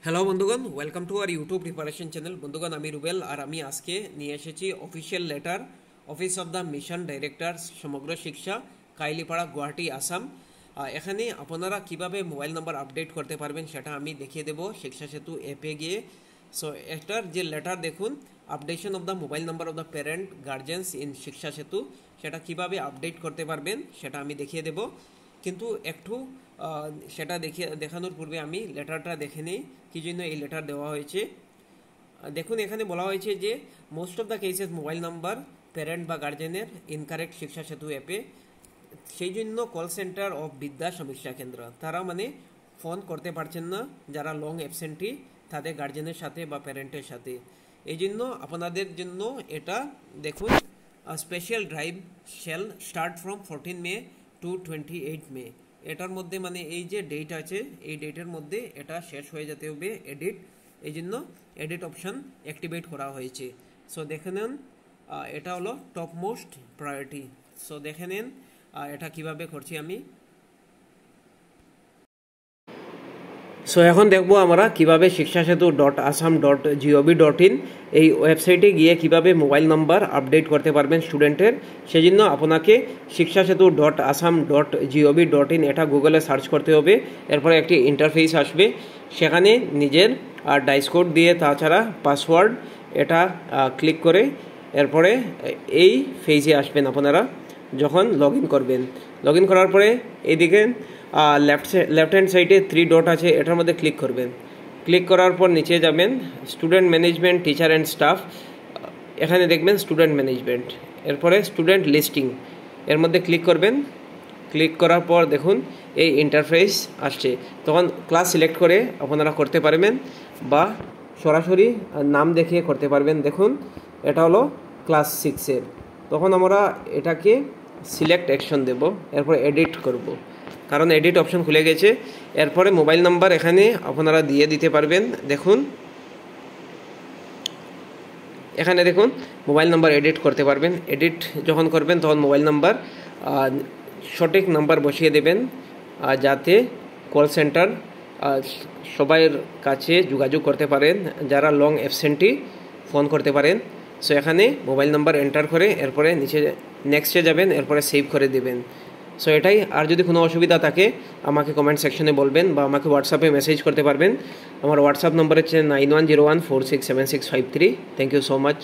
Hello বন্ধুগণ, welcome to our YouTube preparation channel. বন্ধুগণ, আমি রুবেল আর আমি আজকে নিয়ে এসেছি official letter office of the mission director Samagra Shiksha কাইলিপাড়া Guwahati Assam. এখানে আপনারা কিভাবে মোবাইল নাম্বার আপডেট করতে পারবেন সেটা আমি দেখিয়ে দেব শিক্ষা সেতু অ্যাপে গিয়ে। সো এটার যে লেটার দেখুন, updation of the mobile number of the parent guardian's in শিক্ষা সেতু, সেটা কিভাবে আপডেট করতে পারবেন সেটা আমি দেখিয়ে দেব। কিন্তু একটু সেটা দেখানোর পূর্বে আমি লেটারটা দেখে নিই কী জন্য এই লেটার দেওয়া হয়েছে। দেখুন, এখানে বলা হয়েছে যে most of the cases mobile number parent বা গার্জেনের ইনকারেক্ট শিক্ষা সেতু অ্যাপে, সেই জন্য কল সেন্টার অফ বিদ্যা সমীক্ষা কেন্দ্র তারা ফোন করতে পারছেন না যারা লং অ্যাবসেন্টি তাদের গার্জেনের সাথে বা প্যারেন্টের সাথে। এই জন্য আপনাদের জন্য এটা দেখুন, special drive shall start from 14 May to 28 May. এটার মধ্যে এই যে ডেট আছে, এই ডেটের মধ্যে এটা শেষ হয়ে যেতে হবে এডিট। এই জন্য এডিট অপশন অ্যাক্টিভেট করা হয়েছে। সো দেখে নেন, এটা হলো টপ মোস্ট প্রায়োরিটি। সো দেখে নেন এটা কিভাবে করছি আমি। সো এখন দেখবো আমরা কিভাবে shikshasetu.assam.gov.in এই ওয়েবসাইটে গিয়ে কিভাবে মোবাইল নাম্বার আপডেট করতে পারবেন স্টুডেন্টের। সেজন্য আপনাকে shikshasetu.assam.gov.in এটা গুগলে সার্চ করতে হবে। এরপরে একটি ইন্টারফেস আসবে, সেখানে নিজের ডাইস কোড দিয়ে তাছাড়া পাসওয়ার্ড এটা ক্লিক করে এরপরে এই ফেজে আসবেন আপনারা। যখন লগ ইন করবেন, লগ ইন করার পরে এইদিকে লেফট হ্যান্ড সাইডে 3 ডট আছে, এটার মধ্যে ক্লিক করবেন। ক্লিক করার পর নিচে যাবেন student management teacher and staff, এখানে দেখবেন স্টুডেন্ট ম্যানেজমেন্ট, এরপরে স্টুডেন্ট লিস্টিং এর মধ্যে ক্লিক করবেন। ক্লিক করার পর দেখুন এই ইন্টারফেস আসছে, তখন ক্লাস সিলেক্ট করে আপনারা করতে পারবেন বা সরাসরি নাম দেখে করতে পারবেন। দেখুন এটা হলো ক্লাস 6-এর, তখন আমরা এটাকে সিলেক্ট অ্যাকশন দেব, এরপর এডিট করব, কারণ এডিট অপশন খুলে গেছে। এরপরে মোবাইল নাম্বার এখানে আপনারা দিয়ে দিতে পারবেন। দেখুন এখানে দেখুন মোবাইল নাম্বার এডিট করতে পারবেন। এডিট যখন করবেন তখন মোবাইল নাম্বার সঠিক নাম্বার বসিয়ে দেবেন, যাতে কল সেন্টার সবাইয়ের কাছে যোগাযোগ করতে পারেন, যারা লং অ্যাবসেন্টি ফোন করতে পারেন। সো এখানে মোবাইল নাম্বার এন্টার করে এরপরে নিচে নেক্সটে যাবেন, এরপরে সেভ করে দেবেন। সো এটাই। আর যদি কোনো অসুবিধা থাকে আমাকে কমেন্ট সেকশনে বলবেন বা আমাকে হোয়াটসঅ্যাপে মেসেজ করতে পারবেন। আমার হোয়াটসঅ্যাপ নম্বর হচ্ছে 9101467653। Thank you so much.